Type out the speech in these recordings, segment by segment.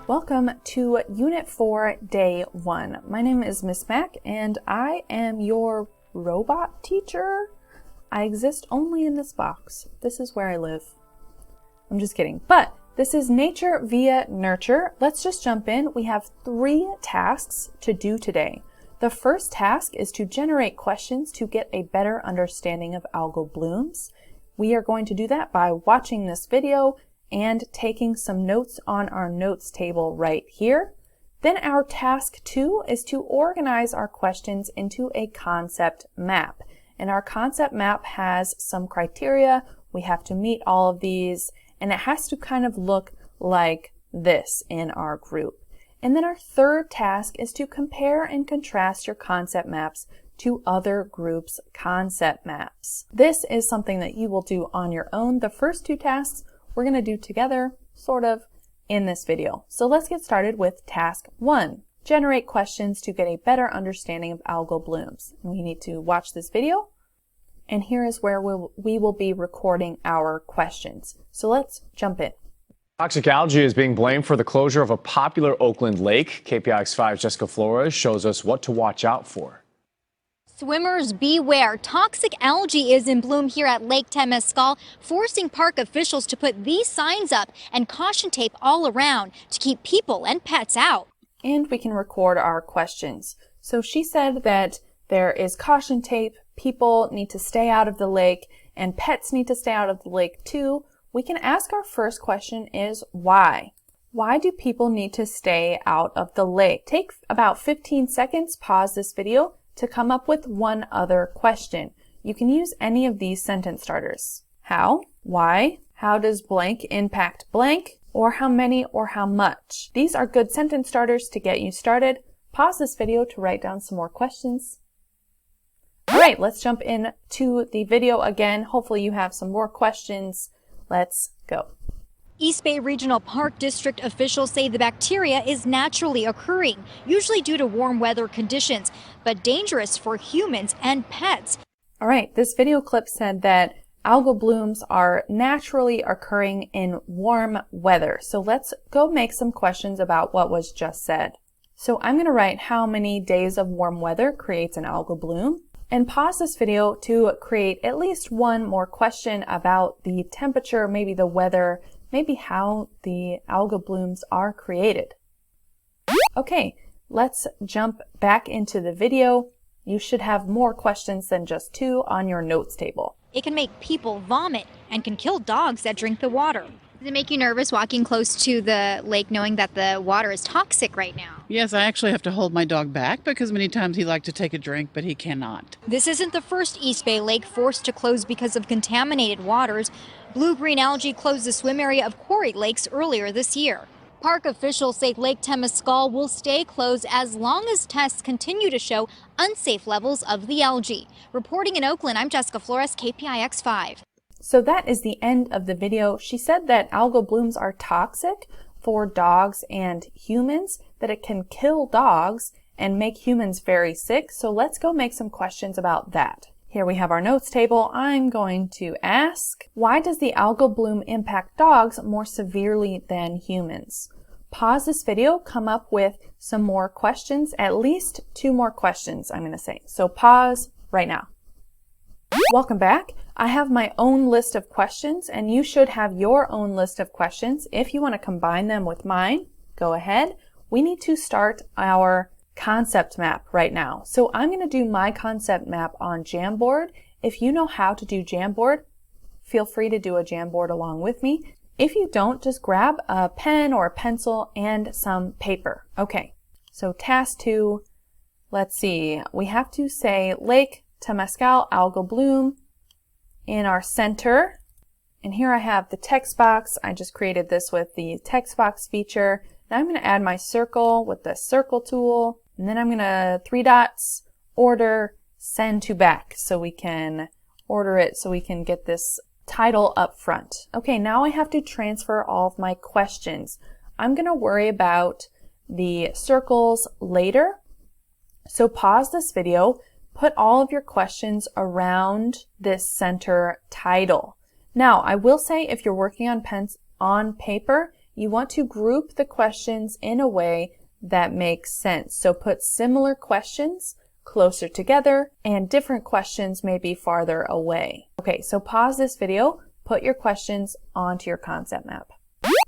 Welcome to Unit 4, Day 1. My name is Miss Mac and I am your robot teacher. I exist only in this box. This is where I live. I'm just kidding. But this is Nature via Nurture. Let's just jump in. We have 3 tasks to do today. The first task is to generate questions to get a better understanding of algal blooms. We are going to do that by watching this video and taking some notes on our notes table right here. Then our task 2 is to organize our questions into a concept map. And our concept map has some criteria. We have to meet all of these, and it has to kind of look like this in our group. And then our third task is to compare and contrast your concept maps to other groups' concept maps. This is something that you will do on your own. The first 2 tasks we're going to do together, sort of, in this video. So let's get started with task 1. Generate questions to get a better understanding of algal blooms. And we need to watch this video, and here is where we will be recording our questions. So let's jump in. Toxic algae is being blamed for the closure of a popular Oakland lake. KPIX5's Jessica Flores shows us what to watch out for. Swimmers beware. Toxic algae is in bloom here at Lake Temescal, forcing park officials to put these signs up and caution tape all around to keep people and pets out. And we can record our questions. So she said that there is caution tape, people need to stay out of the lake, and pets need to stay out of the lake too. We can ask our first question is why? Why do people need to stay out of the lake? Take about 15 seconds, pause this video, to come up with one other question. You can use any of these sentence starters. How? Why? How does blank impact blank? Or how many or how much? These are good sentence starters to get you started. Pause this video to write down some more questions. All right, let's jump in to the video again. Hopefully you have some more questions. Let's go. East Bay Regional Park District officials say the bacteria is naturally occurring, usually due to warm weather conditions, but dangerous for humans and pets. All right, this video clip said that algal blooms are naturally occurring in warm weather. So let's go make some questions about what was just said. So I'm going to write how many days of warm weather creates an algal bloom, and pause this video to create at least one more question about the temperature, maybe the weather, maybe how the algal blooms are created. Okay, let's jump back into the video. You should have more questions than just 2 on your notes table. It can make people vomit and can kill dogs that drink the water. Does it make you nervous walking close to the lake knowing that the water is toxic right now? Yes, I actually have to hold my dog back because many times he likes to take a drink, but he cannot. This isn't the first East Bay lake forced to close because of contaminated waters. Blue-green algae closed the swim area of Quarry Lakes earlier this year. Park officials say Lake Temescal will stay closed as long as tests continue to show unsafe levels of the algae. Reporting in Oakland, I'm Jessica Flores, KPIX5. So that is the end of the video. She said that algal blooms are toxic for dogs and humans, that it can kill dogs and make humans very sick. So let's go make some questions about that. Here we have our notes table. I'm going to ask, why does the algal bloom impact dogs more severely than humans? Pause this video, come up with some more questions, at least 2 more questions, I'm going to say. So pause right now. Welcome back. I have my own list of questions, and you should have your own list of questions. If you want to combine them with mine, go ahead. We need to start our concept map right now. So I'm going to do my concept map on Jamboard. If you know how to do Jamboard, feel free to do a Jamboard along with me. If you don't, just grab a pen or a pencil and some paper. Okay, so task 2, let's see. We have to say Lake Temescal algal bloom in our center. And here I have the text box. I just created this with the text box feature. Now I'm going to add my circle with the circle tool. And then I'm going to 3 dots, order, send to back, so we can order it so we can get this title up front. Okay, now I have to transfer all of my questions. I'm going to worry about the circles later. So pause this video, put all of your questions around this center title. Now, I will say if you're working on paper, you want to group the questions in a way that makes sense. So put similar questions closer together and different questions may be farther away. Okay, so pause this video, put your questions onto your concept map.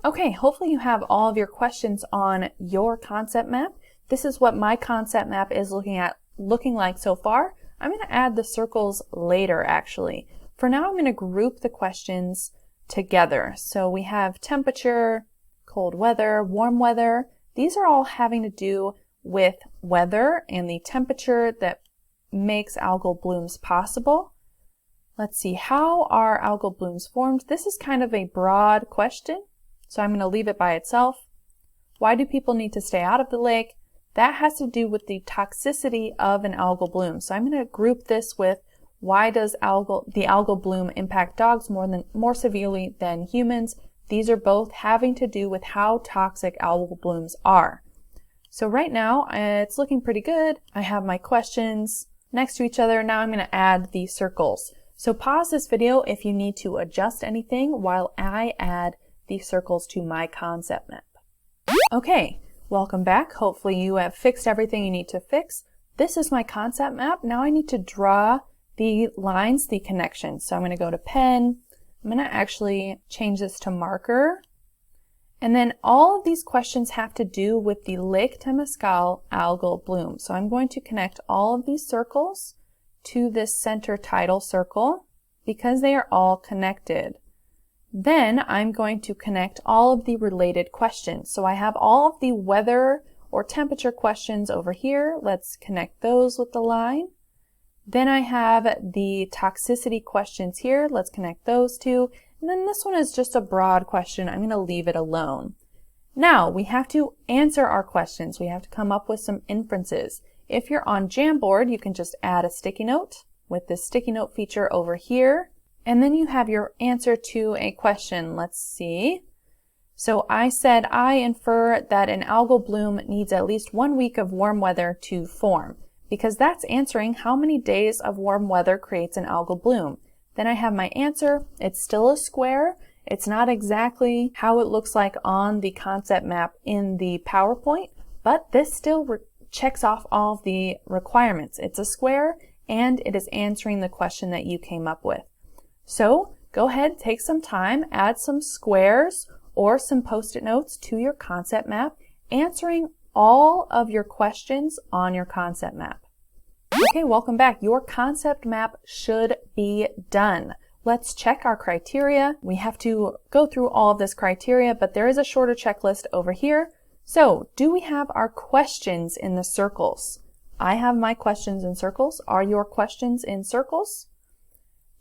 Okay, hopefully you have all of your questions on your concept map. This is what my concept map is looking like so far. I'm going to add the circles later actually. For now, I'm going to group the questions together. So we have temperature, cold weather, warm weather. These are all having to do with weather and the temperature that makes algal blooms possible. Let's see, how are algal blooms formed? This is kind of a broad question, so I'm going to leave it by itself. Why do people need to stay out of the lake? That has to do with the toxicity of an algal bloom. So I'm going to group this with why does the algal bloom impact dogs more severely than humans? These are both having to do with how toxic algal blooms are. So right now, it's looking pretty good. I have my questions next to each other. Now I'm going to add the circles. So pause this video if you need to adjust anything while I add the circles to my concept map. Okay, welcome back. Hopefully you have fixed everything you need to fix. This is my concept map. Now I need to draw the lines, the connections. So I'm going to go to pen. I'm going to actually change this to marker. And then all of these questions have to do with the Lake Temescal algal bloom. So I'm going to connect all of these circles to this center tidal circle because they are all connected. Then I'm going to connect all of the related questions. So I have all of the weather or temperature questions over here. Let's connect those with the line. Then I have the toxicity questions here. Let's connect those two. And then this one is just a broad question. I'm going to leave it alone. Now we have to answer our questions. We have to come up with some inferences. If you're on Jamboard, you can just add a sticky note with this sticky note feature over here. And then you have your answer to a question. Let's see. So I said I infer that an algal bloom needs at least 1 week of warm weather to form, because that's answering how many days of warm weather creates an algal bloom. Then I have my answer. It's still a square. It's not exactly how it looks like on the concept map in the PowerPoint, but this still checks off all of the requirements. It's a square and it is answering the question that you came up with. So go ahead, take some time, add some squares or some post-it notes to your concept map, answering all of your questions on your concept map. Okay, welcome back. Your concept map should be done. Let's check our criteria. We have to go through all of this criteria, but there is a shorter checklist over here. So, do we have our questions in the circles? I have my questions in circles. Are your questions in circles?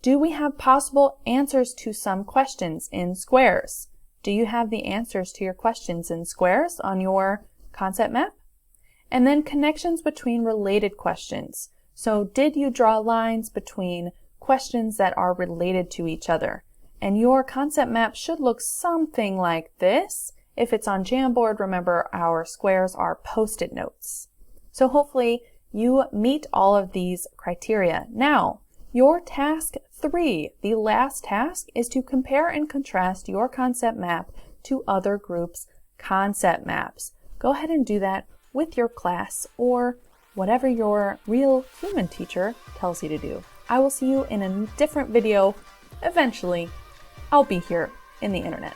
Do we have possible answers to some questions in squares? Do you have the answers to your questions in squares on your concept map? And then connections between related questions. So did you draw lines between questions that are related to each other? And your concept map should look something like this. If it's on Jamboard, remember our squares are post-it notes. So hopefully you meet all of these criteria. Now, your task 3, the last task, is to compare and contrast your concept map to other groups' concept maps. Go ahead and do that with your class or whatever your real human teacher tells you to do. I will see you in a different video eventually. I'll be here in the internet.